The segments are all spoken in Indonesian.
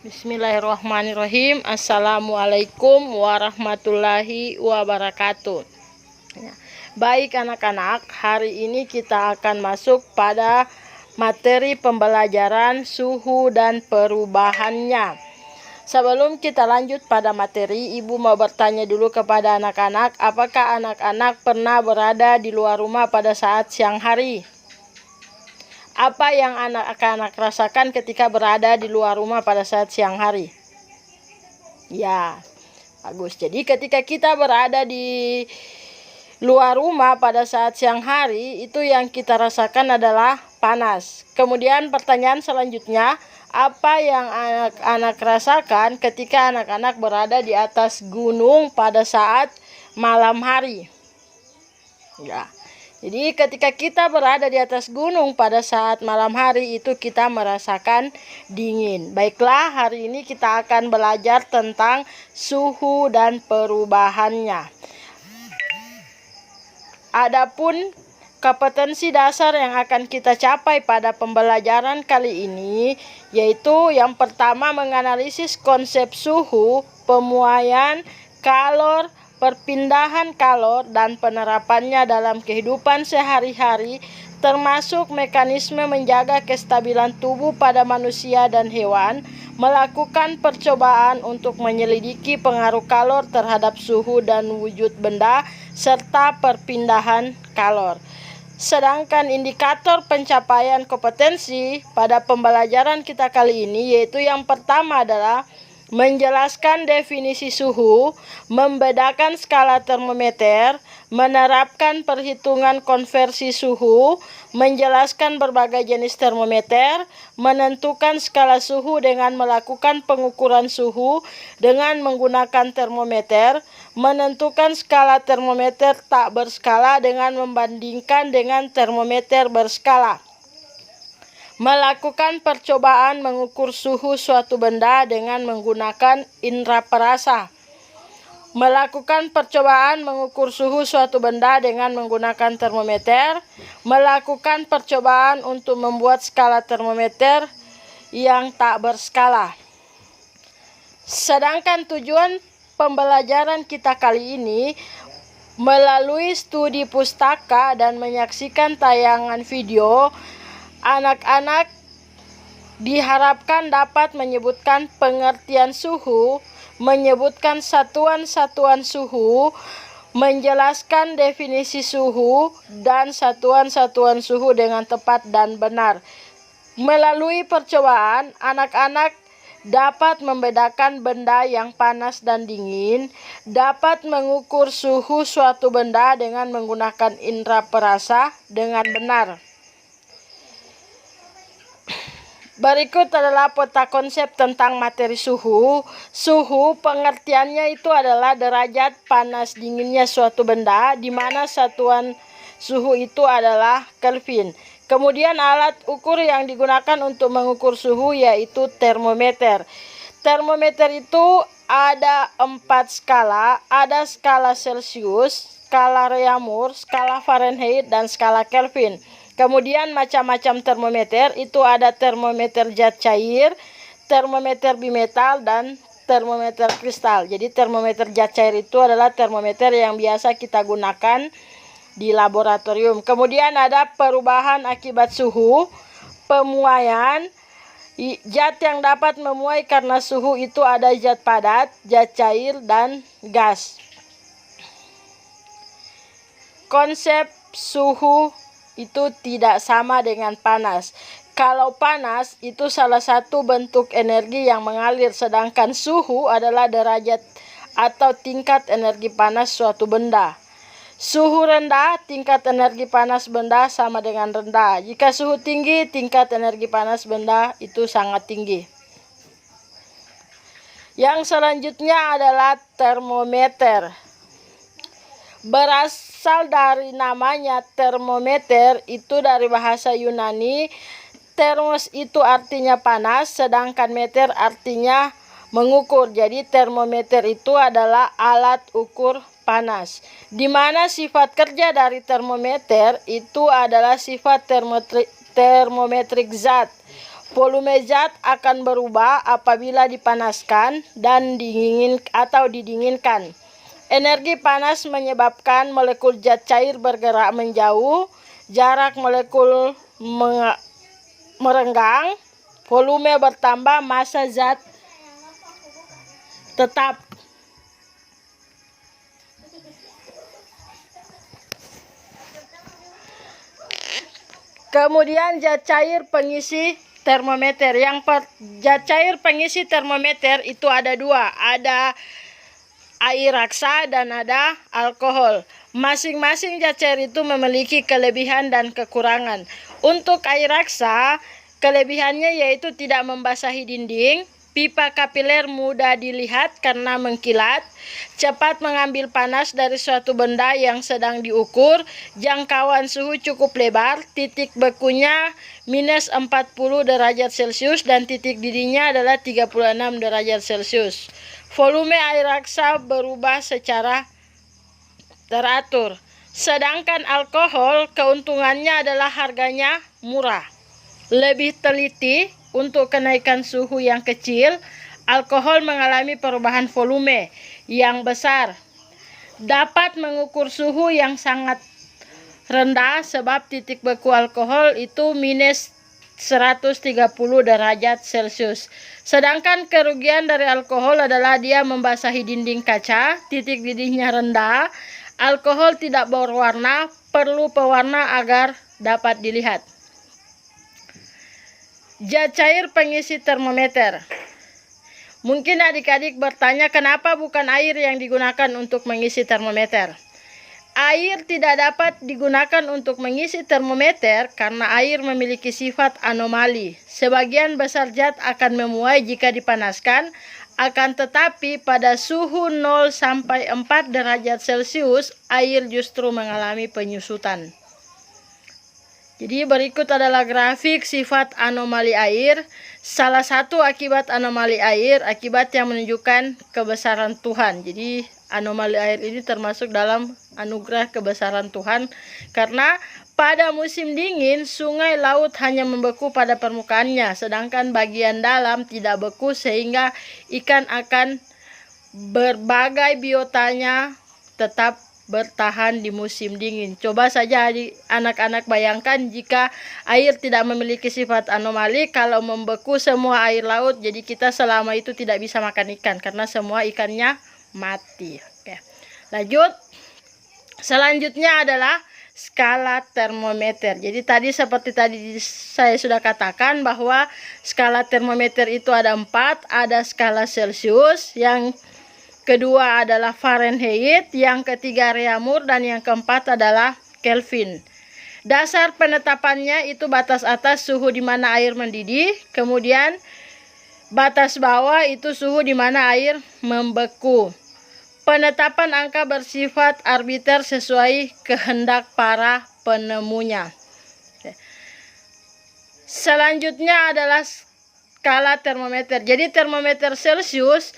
Bismillahirrahmanirrahim. Assalamualaikum warahmatullahi wabarakatuh. Baik anak-anak, hari ini kita akan masuk pada materi pembelajaran suhu dan perubahannya. Sebelum kita lanjut pada materi, Ibu mau bertanya dulu kepada anak-anak, apakah anak-anak pernah berada di luar rumah pada saat siang hari? Apa yang anak-anak rasakan ketika berada di luar rumah pada saat siang hari? Ya, bagus. Jadi ketika kita berada di luar rumah pada saat siang hari, itu yang kita rasakan adalah panas. Kemudian pertanyaan selanjutnya, apa yang anak-anak rasakan ketika anak-anak berada di atas gunung pada saat malam hari? Ya. Jadi ketika kita berada di atas gunung pada saat malam hari itu kita merasakan dingin. Baiklah, hari ini kita akan belajar tentang suhu dan perubahannya. Adapun kompetensi dasar yang akan kita capai pada pembelajaran kali ini yaitu yang pertama menganalisis konsep suhu, pemuaian, kalor, perpindahan kalor dan penerapannya dalam kehidupan sehari-hari, termasuk mekanisme menjaga kestabilan tubuh pada manusia dan hewan, melakukan percobaan untuk menyelidiki pengaruh kalor terhadap suhu dan wujud benda, serta perpindahan kalor. Sedangkan indikator pencapaian kompetensi pada pembelajaran kita kali ini yaitu yang pertama adalah menjelaskan definisi suhu, membedakan skala termometer, menerapkan perhitungan konversi suhu, menjelaskan berbagai jenis termometer, menentukan skala suhu dengan melakukan pengukuran suhu dengan menggunakan termometer, menentukan skala termometer tak berskala dengan membandingkan dengan termometer berskala. Melakukan percobaan mengukur suhu suatu benda dengan menggunakan indera perasa. Melakukan percobaan mengukur suhu suatu benda dengan menggunakan termometer. Melakukan percobaan untuk membuat skala termometer yang tak berskala. Sedangkan tujuan pembelajaran kita kali ini melalui studi pustaka dan menyaksikan tayangan video, anak-anak diharapkan dapat menyebutkan pengertian suhu, menyebutkan satuan-satuan suhu, menjelaskan definisi suhu, dan satuan-satuan suhu dengan tepat dan benar. Melalui percobaan, anak-anak dapat membedakan benda yang panas dan dingin, dapat mengukur suhu suatu benda dengan menggunakan indera perasa dengan benar. Berikut adalah peta konsep tentang materi suhu. Suhu pengertiannya itu adalah derajat panas dinginnya suatu benda, di mana satuan suhu itu adalah Kelvin. Kemudian alat ukur yang digunakan untuk mengukur suhu yaitu termometer. Termometer itu ada 4 skala, ada skala Celcius, skala Reaumur, skala Fahrenheit, dan skala Kelvin. Kemudian macam-macam termometer itu ada termometer zat cair, termometer bimetal, dan termometer kristal. Jadi termometer zat cair itu adalah termometer yang biasa kita gunakan di laboratorium. Kemudian ada perubahan akibat suhu, pemuaian. Zat yang dapat memuai karena suhu itu ada zat padat, zat cair, dan gas. Konsep suhu itu tidak sama dengan panas. Kalau panas itu salah satu bentuk energi yang mengalir, sedangkan suhu adalah derajat atau tingkat energi panas suatu benda. Suhu rendah, tingkat energi panas benda sama dengan rendah. Jika suhu tinggi, tingkat energi panas benda itu sangat tinggi. Yang selanjutnya adalah termometer. Berasal dari namanya termometer itu dari bahasa Yunani. Termos itu artinya panas, sedangkan meter artinya mengukur. Jadi termometer itu adalah alat ukur panas. Di mana sifat kerja dari termometer itu adalah sifat termometrik zat. Volume zat akan berubah apabila dipanaskan dan didinginkan. Energi panas menyebabkan molekul zat cair bergerak menjauh, jarak molekul merenggang, volume bertambah, massa zat tetap. Kemudian zat cair pengisi termometer. Zat cair pengisi termometer itu ada dua, ada air raksa dan ada alkohol. Masing-masing zat cair itu memiliki kelebihan dan kekurangan. Untuk air raksa, kelebihannya yaitu tidak membasahi dinding, pipa kapiler mudah dilihat karena mengkilat, cepat mengambil panas dari suatu benda yang sedang diukur, jangkauan suhu cukup lebar, titik bekunya minus 40 derajat Celcius dan titik didihnya adalah 36 derajat Celcius. Volume air raksa berubah secara teratur. Sedangkan alkohol keuntungannya adalah harganya murah. Lebih teliti, untuk kenaikan suhu yang kecil, alkohol mengalami perubahan volume yang besar. Dapat mengukur suhu yang sangat rendah sebab titik beku alkohol itu minus 130 derajat Celcius. Sedangkan kerugian dari alkohol adalah dia membasahi dinding kaca, titik didihnya rendah, alkohol tidak berwarna, perlu pewarna agar dapat dilihat. Zat cair pengisi termometer. Mungkin adik-adik bertanya kenapa bukan air yang digunakan untuk mengisi termometer. Air tidak dapat digunakan untuk mengisi termometer karena air memiliki sifat anomali. Sebagian besar zat akan memuai jika dipanaskan, akan tetapi pada suhu 0 sampai 4 derajat Celcius, air justru mengalami penyusutan. Jadi berikut adalah grafik sifat anomali air. Salah satu akibat anomali air, akibat yang menunjukkan kebesaran Tuhan. Jadi anomali air ini termasuk dalam anugerah kebesaran Tuhan. Karena pada musim dingin, sungai laut hanya membeku pada permukaannya. Sedangkan bagian dalam tidak beku sehingga ikan akan berbagai biotanya tetap bertahan di musim dingin. Coba saja anak-anak bayangkan jika air tidak memiliki sifat anomali, kalau membeku semua air laut, jadi kita selama itu tidak bisa makan ikan karena semua ikannya mati. Oke. Lanjut. Selanjutnya adalah skala termometer. Jadi tadi seperti tadi saya sudah katakan bahwa skala termometer itu ada 4, ada skala Celcius, yang kedua adalah Fahrenheit, yang ketiga Reaumur, dan yang keempat adalah Kelvin. Dasar penetapannya itu batas atas suhu di mana air mendidih, kemudian batas bawah itu suhu di mana air membeku. Penetapan angka bersifat arbiter sesuai kehendak para penemunya. Selanjutnya adalah skala termometer. Jadi termometer Celcius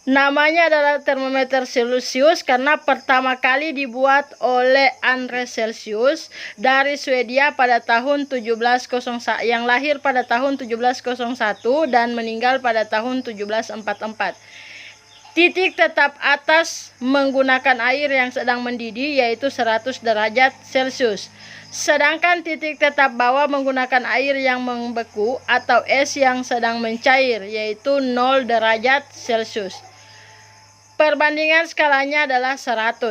namanya adalah termometer Celcius karena pertama kali dibuat oleh Andreas Celsius dari Swedia pada tahun 1701, yang lahir pada tahun 1701 dan meninggal pada tahun 1744. Titik tetap atas menggunakan air yang sedang mendidih yaitu 100 derajat Celcius. Sedangkan titik tetap bawah menggunakan air yang membeku atau es yang sedang mencair yaitu 0 derajat Celcius. Perbandingan skalanya adalah 100.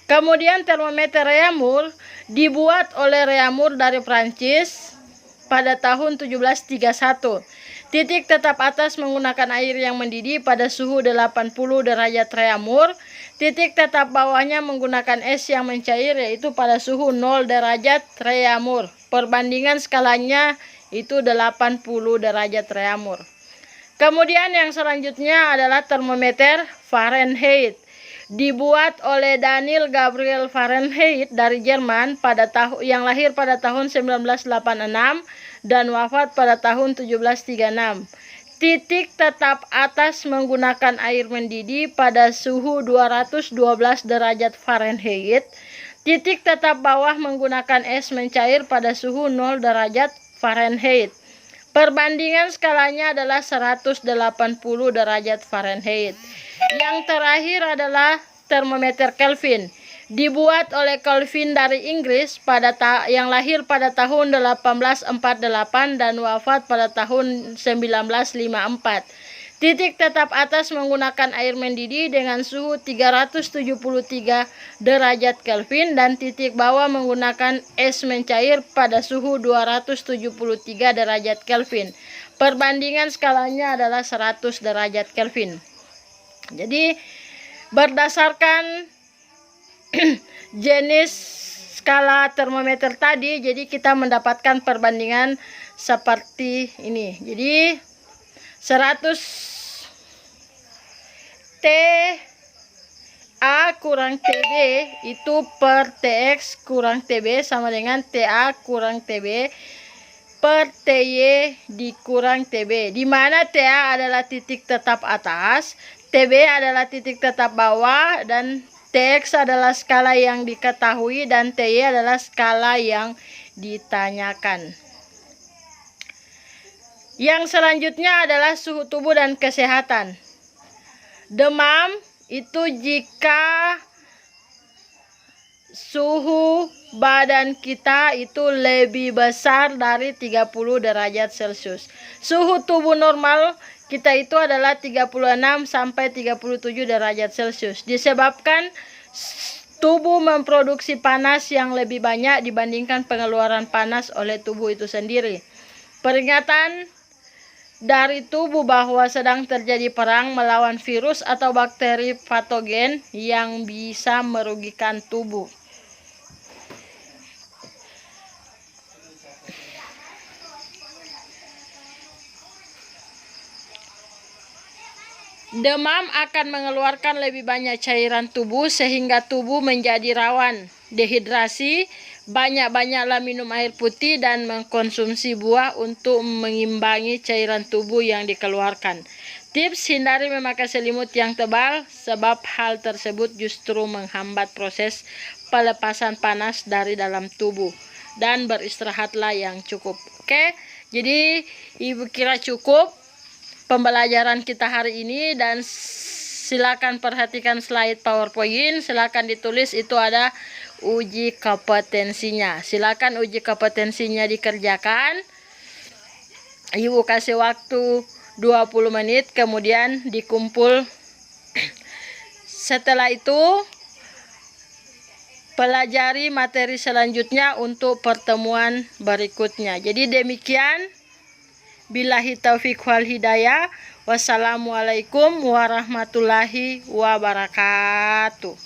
Kemudian termometer Reaumur dibuat oleh Reaumur dari Prancis pada tahun 1731. Titik tetap atas menggunakan air yang mendidih pada suhu 80 derajat Reaumur. Titik tetap bawahnya menggunakan es yang mencair yaitu pada suhu 0 derajat Reaumur. Perbandingan skalanya itu 80 derajat Reaumur. Kemudian yang selanjutnya adalah termometer Fahrenheit. Dibuat oleh Daniel Gabriel Fahrenheit dari Jerman yang lahir pada tahun 1986 dan wafat pada tahun 1736. Titik tetap atas menggunakan air mendidih pada suhu 212 derajat Fahrenheit. Titik tetap bawah menggunakan es mencair pada suhu 0 derajat Fahrenheit. Perbandingan skalanya adalah 180 derajat Fahrenheit. Yang terakhir adalah termometer Kelvin. Dibuat oleh Kelvin dari Inggris yang lahir pada tahun 1848 dan wafat pada tahun 1954. Titik tetap atas menggunakan air mendidih dengan suhu 373 derajat Kelvin dan titik bawah menggunakan es mencair pada suhu 273 derajat Kelvin. Perbandingan skalanya adalah 100 derajat Kelvin. Jadi berdasarkan jenis skala termometer tadi, jadi kita mendapatkan perbandingan seperti ini. Jadi 100 TA kurang TB itu per TX kurang TB sama dengan TA kurang TB per TY dikurang TB, di mana TA adalah titik tetap atas, TB adalah titik tetap bawah, dan TX adalah skala yang diketahui dan TY adalah skala yang ditanyakan. Yang selanjutnya adalah suhu tubuh dan kesehatan. Demam itu jika suhu badan kita itu lebih besar dari 30 derajat Celcius. Suhu tubuh normal kita itu adalah 36 sampai 37 derajat Celcius. Disebabkan tubuh memproduksi panas yang lebih banyak dibandingkan pengeluaran panas oleh tubuh itu sendiri. Peringatan dari tubuh bahwa sedang terjadi perang melawan virus atau bakteri patogen yang bisa merugikan tubuh. Demam akan mengeluarkan lebih banyak cairan tubuh sehingga tubuh menjadi rawan dehidrasi. Banyak-banyaklah minum air putih dan mengkonsumsi buah untuk mengimbangi cairan tubuh yang dikeluarkan. Tips: hindari memakai selimut yang tebal sebab hal tersebut justru menghambat proses pelepasan panas dari dalam tubuh, dan beristirahatlah yang cukup. Oke, jadi Ibu kira cukup pembelajaran kita hari ini, dan silakan perhatikan slide PowerPoint, silakan ditulis, itu ada uji kompetensinya. Silakan uji kompetensinya dikerjakan. Ibu kasih waktu 20 menit, kemudian dikumpul. Setelah itu pelajari materi selanjutnya untuk pertemuan berikutnya. Jadi demikian. Billahi taufiq wal hidayah. Wassalamualaikum warahmatullahi wabarakatuh.